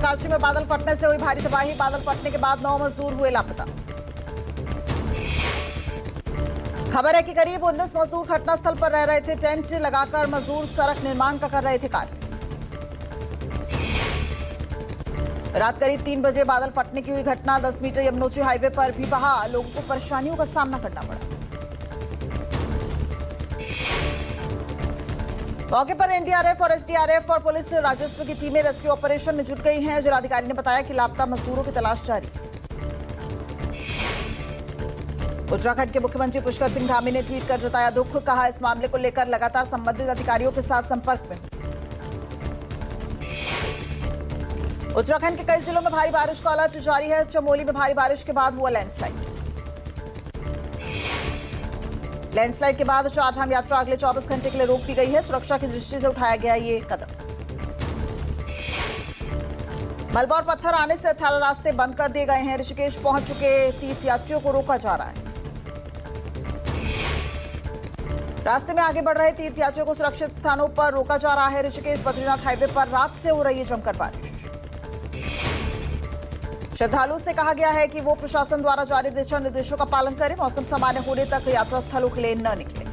उत्तरकाशी में बादल फटने से हुई भारी तबाही। बादल फटने के बाद 9 मजदूर हुए लापता। खबर है कि करीब 19 मजदूर घटनास्थल पर रह रहे थे। टेंट लगाकर मजदूर सड़क निर्माण का कर रहे थे कार्य। रात करीब 3 बजे बादल फटने की हुई घटना। 10 मीटर यमुनोत्री हाईवे पर भी वहां लोगों को परेशानियों का सामना करना पड़ा। मौके पर एनडीआरएफ और एसडीआरएफ और पुलिस राजस्व की टीमें रेस्क्यू ऑपरेशन में जुट गई हैं। जिलाधिकारी ने बताया कि लापता मजदूरों की तलाश जारी। उत्तराखंड के मुख्यमंत्री पुष्कर सिंह धामी ने ट्वीट कर जताया दुख। कहा इस मामले को लेकर लगातार संबंधित अधिकारियों के साथ संपर्क में। उत्तराखंड के कई जिलों में भारी बारिश का अलर्ट जारी है। चमोली में भारी बारिश के बाद हुआ लैंडस्लाइड। लैंडस्लाइड के बाद चारधाम यात्रा अगले 24 घंटे के लिए रोक दी गई है। सुरक्षा की दृष्टि से उठाया गया ये कदम। मलबा और पत्थर आने से 18 रास्ते बंद कर दिए गए हैं। ऋषिकेश पहुंच चुके तीर्थयात्रियों को रोका जा रहा है। रास्ते में आगे बढ़ रहे तीर्थयात्रियों को सुरक्षित स्थानों पर रोका जा रहा है। ऋषिकेश बद्रीनाथ हाईवे पर रात से हो रही है जमकर बारिश। श्रद्धालुओं से कहा गया है कि वो प्रशासन द्वारा जारी दिशा निर्देशों का पालन करें। मौसम सामान्य होने तक यात्रा स्थलों के लिए न निकले।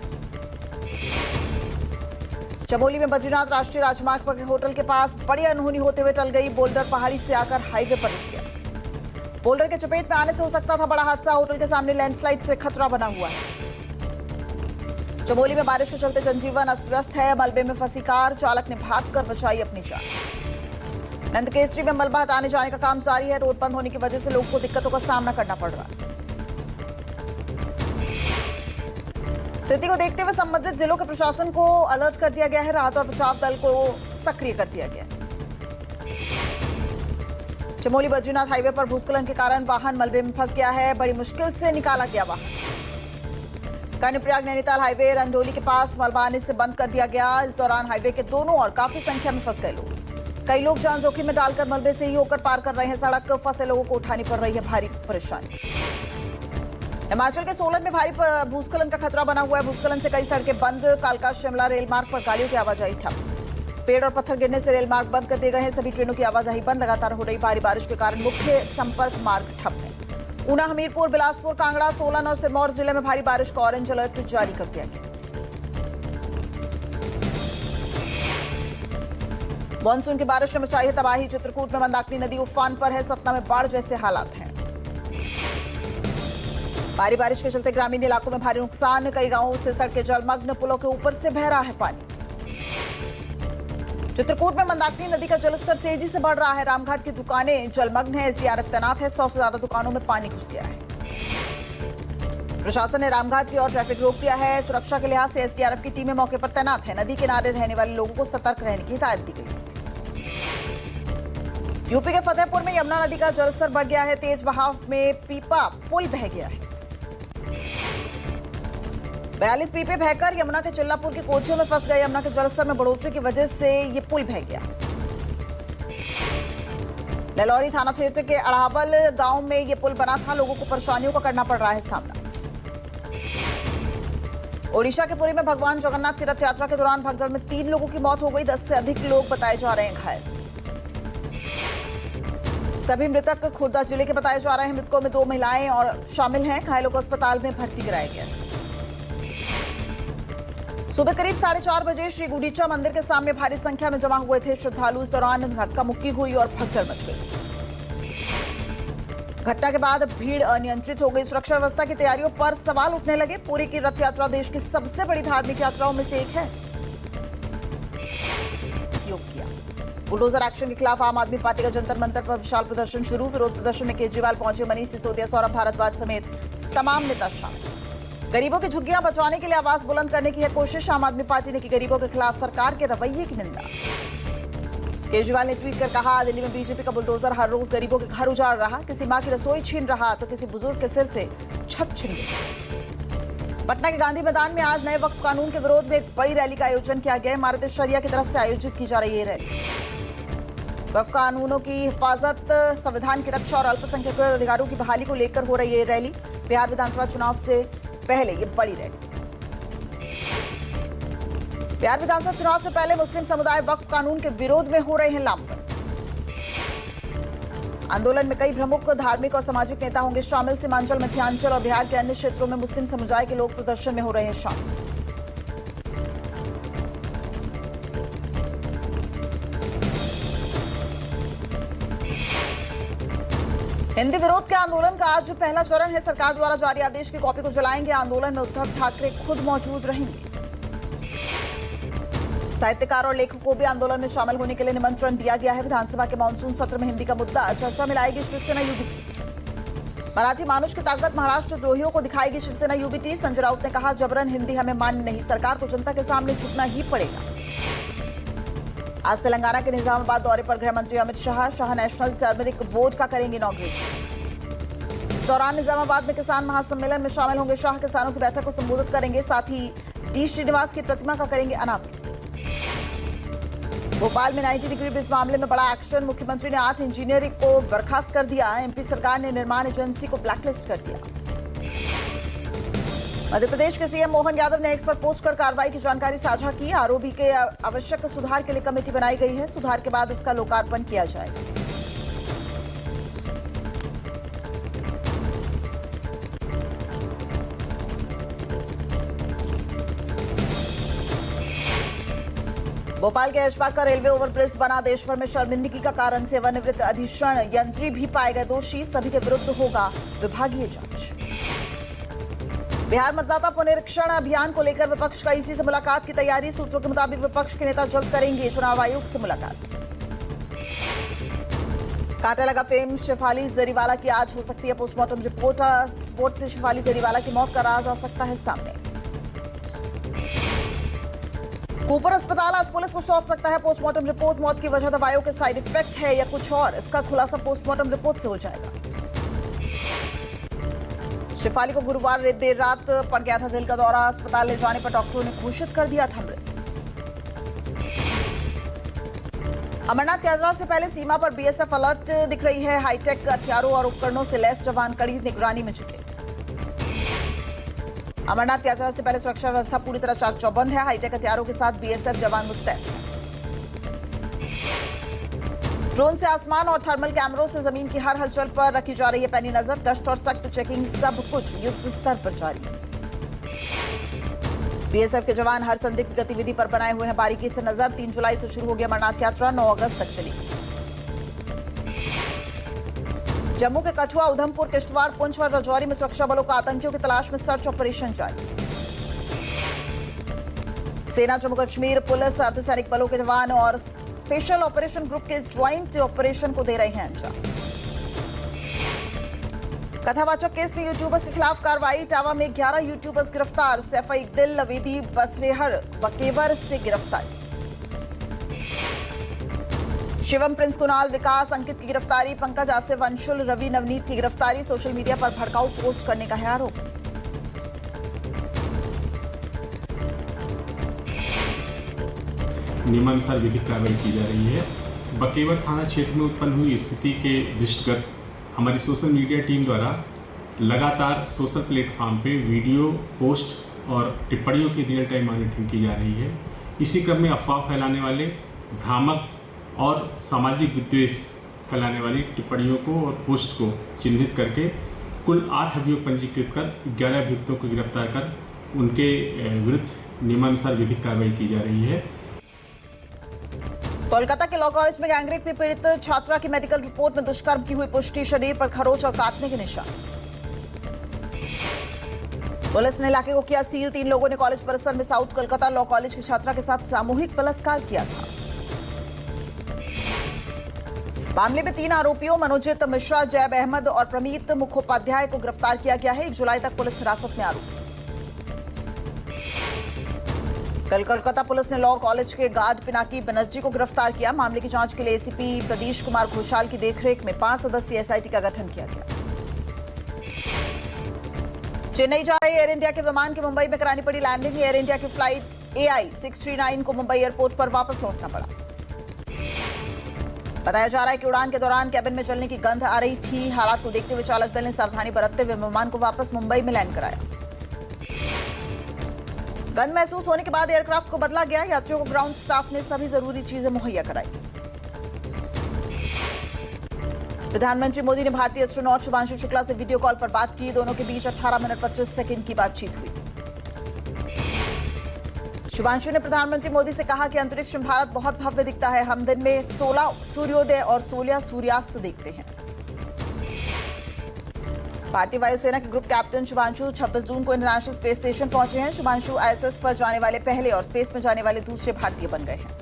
चमोली में बद्रीनाथ राष्ट्रीय राजमार्ग पर होटल के पास बड़ी अनहोनी होते हुए टल गई। बोल्डर पहाड़ी से आकर हाईवे पर रुक गया। बोल्डर के चपेट में आने से हो सकता था बड़ा हादसा। होटल के सामने लैंडस्लाइड से खतरा बना हुआ है। चमोली में बारिश के चलते जनजीवन अस्त व्यस्त है। मलबे में फंसी कार चालक ने भागकर बचाई अपनी जान। नंदकेसरी में मलबा हटाने जाने का काम जारी है। रोड बंद होने की वजह से लोगों को दिक्कतों का सामना करना पड़ रहा है। स्थिति को देखते हुए संबंधित जिलों के प्रशासन को अलर्ट कर दिया गया है। राहत और बचाव दल को सक्रिय कर दिया गया है। चमोली बद्रीनाथ हाईवे पर भूस्खलन के कारण वाहन मलबे में फंस गया है। बड़ी मुश्किल से निकाला गया वाहन। कर्णप्रयाग नैनीताल हाईवे रंजौली के पास मलबा आने से बंद कर दिया गया। इस दौरान हाईवे के दोनों ओर काफी संख्या में फंस गए लोग। कई लोग जान जोखिम में डालकर मलबे से ही होकर पार कर रहे हैं सड़क। फंसे लोगों को उठानी पड़ रही है भारी परेशानी। हिमाचल के सोलन में भारी भूस्खलन का खतरा बना हुआ है। भूस्खलन से कई सड़कें बंद। कालका शिमला रेल मार्ग पर गाड़ियों की आवाजाही ठप। पेड़ और पत्थर गिरने से रेल मार्ग बंद कर दिए गए हैं। सभी ट्रेनों की आवाजाही बंद। लगातार हो रही भारी बारिश के कारण मुख्य संपर्क मार्ग ठप है। ऊना, हमीरपुर, बिलासपुर, कांगड़ा, सोलन और सिरमौर जिले में भारी बारिश का ऑरेंज अलर्ट जारी कर दिया गया। मानसून की बारिश ने मचाई है तबाही। चित्रकूट में मंदाकिनी नदी उफान पर है। सतना में बाढ़ जैसे हालात हैं। भारी बारिश के चलते ग्रामीण इलाकों में भारी नुकसान। कई गांवों से सड़कें जलमग्न। पुलों के ऊपर से बह रहा है पानी। चित्रकूट में मंदाकिनी नदी का जलस्तर तेजी से बढ़ रहा है। रामघाट की दुकानें जलमग्न है। एसडीआरएफ तैनात है। 100 से ज्यादा दुकानों में पानी घुस गया है। प्रशासन ने रामघाट की ओर ट्रैफिक रोक दिया है। सुरक्षा के लिहाज से एसडीआरएफ की टीमें मौके पर तैनात है। नदी किनारे रहने वाले लोगों को सतर्क रहने की हिदायत दी गई। यूपी के फतेहपुर में यमुना नदी का जलस्तर बढ़ गया है। तेज बहाव में पीपा पुल बह गया है। 42 पीपे बहकर यमुना के चिल्लापुर के कोचियों में फंस गए। यमुना के जलस्तर में बढ़ोतरी की वजह से ये पुल बह गया। ललौरी थाना क्षेत्र के अड़ावल गांव में ये पुल बना था। लोगों को परेशानियों का करना पड़ रहा है सामना। ओडिशा के पुरी में भगवान जगन्नाथ की रथ यात्रा के दौरान भगदड़ में 3 लोगों की मौत हो गई। 10 से अधिक लोग बताए जा रहे हैं घायल। सभी मृतक खुर्दा जिले के बताए जा रहे हैं। मृतकों में 2 महिलाएं और शामिल हैं। घायलों को अस्पताल में भर्ती कराया गया। सुबह करीब 4:30 बजे श्री गुंडीचा मंदिर के सामने भारी संख्या में जमा हुए थे श्रद्धालु। इस दौरान धक्का मुक्की हुई और भगदड़ मच गई। घटना के बाद भीड़ अनियंत्रित हो गई। सुरक्षा व्यवस्था की तैयारियों पर सवाल उठने लगे। पुरी की रथ यात्रा देश की सबसे बड़ी धार्मिक यात्राओं में से एक है। बुलडोजर एक्शन के खिलाफ आम आदमी पार्टी का जंतर मंतर पर विशाल प्रदर्शन शुरू। विरोध प्रदर्शन में केजरीवाल पहुंचे। मनीष सिसोदिया, सौरभ भारद्वाज समेत तमाम नेता शामिल। गरीबों की झुग्गियां बचाने के लिए आवाज बुलंद करने की है कोशिश। आम आदमी पार्टी ने की गरीबों के खिलाफ सरकार के रवैये की निंदा। केजरीवाल ने ट्वीट कर कहा, दिल्ली में बीजेपी का बुलडोजर हर रोज गरीबों के घर उजाड़ रहा। किसी मां की रसोई छीन रहा तो किसी बुजुर्ग के सिर से छत छीन गया। पटना के गांधी मैदान में आज नए वक्फ कानून के विरोध में एक बड़ी रैली का आयोजन किया गया। इमारत शरिया की तरफ से आयोजित की जा रही है रैली। वक्फ कानूनों की हिफाजत, संविधान की रक्षा और अल्पसंख्यक अधिकारों की बहाली को लेकर हो रही है रैली। बिहार विधानसभा चुनाव से पहले ये बड़ी रैली। बिहार विधानसभा चुनाव से पहले मुस्लिम समुदाय वक्फ कानून के विरोध में हो रहे हैं लामबंद। आंदोलन में कई प्रमुख धार्मिक और सामाजिक नेता होंगे शामिल। सीमांचल, मध्यांचल और बिहार के अन्य क्षेत्रों में मुस्लिम समुदाय के लोग प्रदर्शन में हो रहे हैं शामिल। हिंदी विरोध के आंदोलन का आज पहला चरण है। सरकार द्वारा जारी आदेश की कॉपी को जलाएंगे। आंदोलन में उद्धव ठाकरे खुद मौजूद रहेंगे। साहित्यकार और लेखकों को भी आंदोलन में शामिल होने के लिए निमंत्रण दिया गया है। विधानसभा के मानसून सत्र में हिंदी का मुद्दा चर्चा में लाएगी शिवसेना यूबीटी। मराठी मानुष की ताकत महाराष्ट्र द्रोहियों को दिखाएगी शिवसेना यूबीटी। संजय राउत ने कहा, जबरन हिंदी हमें मान्य नहीं, सरकार को जनता के सामने झुकना ही पड़ेगा। आज तेलंगाना के निजामाबाद दौरे पर गृह मंत्री Amit Shah national turmeric board का करेंगे इनॉग्रेशन। इस दौरान निजामाबाद में किसान महासम्मेलन में शामिल होंगे शाह। किसानों की बैठक को संबोधित करेंगे। साथ ही डी श्रीनिवास की प्रतिमा का करेंगे अनावरण। भोपाल में 90 डिग्री ब्रिज मामले में बड़ा एक्शन। मुख्यमंत्री ने 8 इंजीनियर को बर्खास्त कर दिया। एमपी सरकार ने निर्माण एजेंसी को ब्लैकलिस्ट कर दिया। मध्य प्रदेश के सीएम मोहन यादव ने एक्स पर पोस्ट कर कार्रवाई की जानकारी साझा की। आरओबी के आवश्यक सुधार के लिए कमेटी बनाई गई है। सुधार के बाद इसका लोकार्पण किया जाएगा। भोपाल के ऐशबाग का रेलवे ओवरब्रिज बना देश भर में शर्मिंदगी का कारण। सेवानिवृत्त अधिशरण यंत्री भी पाए गए दोषी। सभी के विरुद्ध होगा विभागीय जांच। बिहार मतदाता पुनरीक्षण अभियान को लेकर विपक्ष का ईसी से मुलाकात की तैयारी। सूत्रों के मुताबिक विपक्ष के नेता जल्द करेंगे चुनाव आयोग से मुलाकात। कांटे लगा फेम शेफाली जरीवाला की आज हो सकती है पोस्टमार्टम रिपोर्ट से शेफाली जरीवाला की मौत का राज आ सकता है सामने। कूपर अस्पताल आज पुलिस को सौंप सकता है पोस्टमार्टम रिपोर्ट। मौत की वजह दवाइयों के साइड इफेक्ट है या कुछ और, इसका खुलासा पोस्टमार्टम रिपोर्ट से हो जाएगा। शेफाली को गुरुवार देर रात पड़ गया था दिल का दौरा। अस्पताल ले जाने पर डॉक्टरों ने घोषित कर दिया था मृत। अमरनाथ यात्रा से पहले सीमा पर बीएसएफ अलर्ट दिख रही है। हाईटेक हथियारों और उपकरणों से लैस जवान कड़ी निगरानी में जुटे। अमरनाथ यात्रा से पहले सुरक्षा व्यवस्था पूरी तरह चाक चौबंद है। हाईटेक हथियारों के साथ बीएसएफ जवान मुस्तैद हैं। ड्रोन से आसमान और थर्मल कैमरों से जमीन की हर हलचल पर रखी जा रही है पैनी नजर। गश्त और सख्त चेकिंग सब कुछ युद्ध स्तर पर जारी है। बीएसएफ के जवान हर संदिग्ध गतिविधि पर बनाए हुए हैं बारीकी से नजर। 3 जुलाई से शुरू होगी अमरनाथ यात्रा, 9 अगस्त तक चलेगी। जम्मू के कठुआ, उधमपुर, किश्तवाड़, पुंछ और राजौरी में सुरक्षा बलों का आतंकियों की तलाश में सर्च ऑपरेशन जारी। सेना, जम्मू कश्मीर पुलिस, अर्धसैनिक बलों के जवान और स्पेशल ऑपरेशन ग्रुप के ज्वाइंट ऑपरेशन को दे रहे हैं अंजाम। कथावाचक केस में यूट्यूबर्स के खिलाफ कार्रवाई। इटावा में 11 यूट्यूबर्स गिरफ्तार। सैफ इकदिल, लवेदी, बसरेहर, बकेवर से गिरफ्तारी। शिवम, प्रिंस, कुणाल, विकास, अंकित की गिरफ्तारी। पंकज, आसिफ, अंशुल, रवि, नवनीत की गिरफ्तारी। सोशल मीडिया पर भड़काऊ पोस्ट करने का है आरोप। नियमानुसार विधिक कार्रवाई की जा रही है। बकेवर थाना क्षेत्र में उत्पन्न हुई स्थिति के दृष्टिगत हमारी सोशल मीडिया टीम द्वारा लगातार सोशल प्लेटफॉर्म पे वीडियो पोस्ट और टिप्पणियों की रियल टाइम मॉनिटरिंग की जा रही है। इसी क्रम में अफवाह फैलाने वाले, भ्रामक और सामाजिक विद्वेष फैलाने वाली टिप्पणियों को और पोस्ट को चिन्हित करके कुल 8 अभियोग पंजीकृत कर 11 अभियुक्तों को गिरफ्तार कर उनके विरुद्ध नियमानुसार विधिक कार्रवाई की जा रही है। कोलकाता के लॉ कॉलेज में गैंगरेप में पीड़ित छात्रा की मेडिकल रिपोर्ट में दुष्कर्म की हुई पुष्टि। शरीर पर खरोच और काटने के निशान। पुलिस ने इलाके को किया सील। 3 लोगों ने कॉलेज परिसर में साउथ कोलकाता लॉ कॉलेज की छात्रा के साथ सामूहिक बलात्कार किया था। मामले में 3 आरोपियों मनोजित मिश्रा, जैब अहमद और प्रमीत मुखोपाध्याय को गिरफ्तार किया गया है। 1 जुलाई तक पुलिस हिरासत में आरोपी। कल कोलकाता पुलिस ने लॉ कॉलेज के गार्ड पिनाकी बनर्जी को गिरफ्तार किया। मामले की जांच के लिए एसीपी प्रदीश कुमार घोषाल की देखरेख में 5 सदस्यीय एसआईटी का गठन किया गया। चेन्नई जा रहे एयर इंडिया के विमान की मुंबई में करानी पड़ी लैंडिंग। एयर इंडिया की फ्लाइट AI 639 को मुंबई एयरपोर्ट पर वापस लौटना पड़ा। बताया जा रहा है कि उड़ान के दौरान कैबिन में जलने की गंध आ रही थी। हालात को देखते हुए चालक दल ने सावधानी बरतते हुए विमान को वापस मुंबई में लैंड कराया। गंध महसूस होने के बाद एयरक्राफ्ट को बदला गया। यात्रियों को ग्राउंड स्टाफ ने सभी जरूरी चीजें मुहैया कराई। प्रधानमंत्री मोदी ने भारतीय एस्ट्रोनॉट शुभांशु शुक्ला से वीडियो कॉल पर बात की। दोनों के बीच 18 मिनट 25 सेकंड की बातचीत हुई। शुभांशु ने प्रधानमंत्री मोदी से कहा कि अंतरिक्ष में भारत बहुत भव्य दिखता है। हम दिन में 16 सूर्योदय और 16 सूर्यास्त देखते हैं। भारतीय वायुसेना के ग्रुप कैप्टन शुभांशु 26 जून को इंटरनेशनल स्पेस स्टेशन पहुंचे हैं। शुभांशु आईएसएस पर जाने वाले पहले और स्पेस में जाने वाले दूसरे भारतीय बन गए हैं।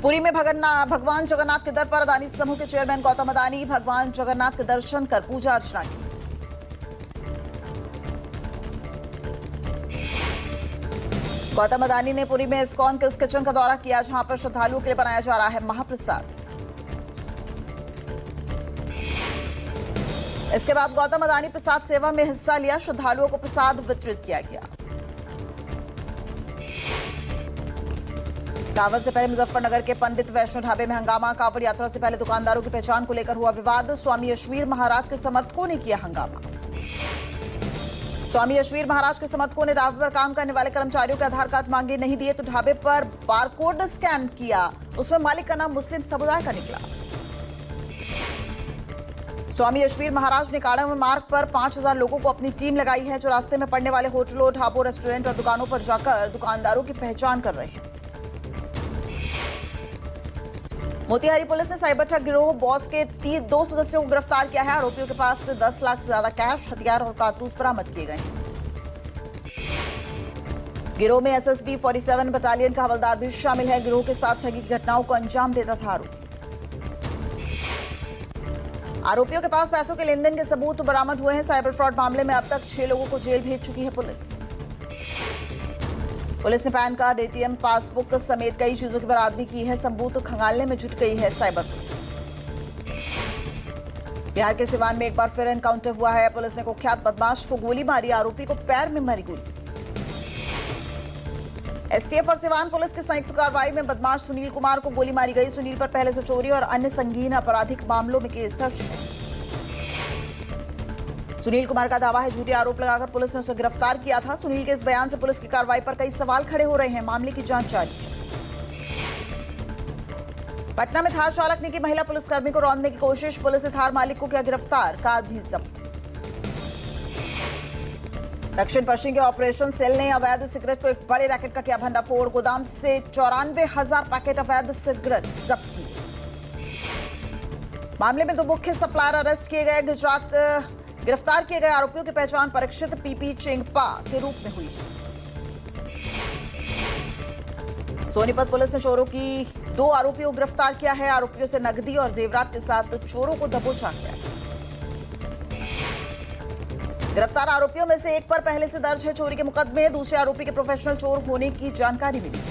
पुरी में भगवान जगन्नाथ के दर पर अदानी समूह के चेयरमैन गौतम अदानी भगवान जगन्नाथ के दर्शन कर पूजा अर्चना की। गौतम अदानी ने पुरी में इस्कॉन के उस किचन का दौरा किया जहां पर श्रद्धालुओं के लिए बनाया जा रहा है महाप्रसाद। इसके बाद गौतम अदानी प्रसाद सेवा में हिस्सा लिया। श्रद्धालुओं को प्रसाद वितरित किया गया। कांवड़ से पहले मुजफ्फरनगर के पंडित वैष्णो ढाबे में हंगामा। कांवड़ यात्रा से पहले दुकानदारों की पहचान को लेकर हुआ विवाद। स्वामी यशवीर महाराज के समर्थकों ने किया हंगामा। स्वामी यशवीर महाराज के समर्थकों ने ढाबे पर काम करने वाले कर्मचारियों के आधार कार्ड मांगे, नहीं दिए तो ढाबे पर बारकोड स्कैन किया। उसमें मालिक का नाम मुस्लिम समुदाय का निकला। स्वामी यशवीर महाराज ने काड़ा में मार्ग पर 5000 लोगों को अपनी टीम लगाई है जो रास्ते में पड़ने वाले होटलों, ढाबों, रेस्टोरेंट और दुकानों पर जाकर दुकानदारों की पहचान कर रहे हैं। मोतिहारी पुलिस ने साइबर ठग गिरोह बॉस के 2 सदस्यों को गिरफ्तार किया है। आरोपियों के पास से 10 लाख से ज्यादा कैश, हथियार और कारतूस बरामद किए गए हैं। गिरोह में एसएसबी 47 बटालियन का हवलदार भी शामिल है। गिरोह के साथ ठगी की घटनाओं को अंजाम देता था आरोपी। आरोपियों के पास पैसों के लेनदेन के सबूत बरामद हुए हैं। साइबर फ्रॉड मामले में अब तक 6 लोगों को जेल भेज चुकी है पुलिस। पुलिस ने पैन कार्ड, एटीएम, पासबुक समेत कई चीजों की बरामदगी की है। सबूत खंगालने में जुट गई है साइबर पुलिस। बिहार के सिवान में एक बार फिर एनकाउंटर हुआ है। पुलिस ने कुख्यात बदमाश को गोली मारी। आरोपी को पैर में मारी गोली। एसटीएफ और सिवान पुलिस की संयुक्त कार्रवाई में बदमाश सुनील कुमार को गोली मारी गई। सुनील पर पहले से चोरी और अन्य संगीन आपराधिक मामलों में केस दर्ज है। सुनील कुमार का दावा है झूठे आरोप लगाकर पुलिस ने उसे गिरफ्तार किया था। सुनील के इस बयान से पुलिस की कार्रवाई पर कई सवाल खड़े हो रहे हैं। मामले की जांच जारी है। पटना में थार चालक ने की महिला पुलिसकर्मी को रौंदने की कोशिश। पुलिस ने थार मालिक को किया गिरफ्तार, कार भी जब्त। दक्षिण पश्चिम के ऑपरेशन सेल ने अवैध सिगरेट को एक बड़े रैकेट का किया भंडाफोड़। गोदाम से 94,000 पैकेट अवैध सिगरेट जब्त किए। मामले में 2 मुख्य सप्लायर अरेस्ट किए गए। गिरफ्तार किए गए आरोपियों की पहचान परीक्षित पीपी चेंगपा के रूप में हुई। सोनीपत पुलिस ने चोरों की 2 आरोपियों को गिरफ्तार किया है। आरोपियों से नकदी और जेवरात के साथ चोरों को दबोचा गया। गिरफ्तार आरोपियों में से एक पर पहले से दर्ज है चोरी के मुकदमे। दूसरे आरोपी के प्रोफेशनल चोर होने की जानकारी मिली।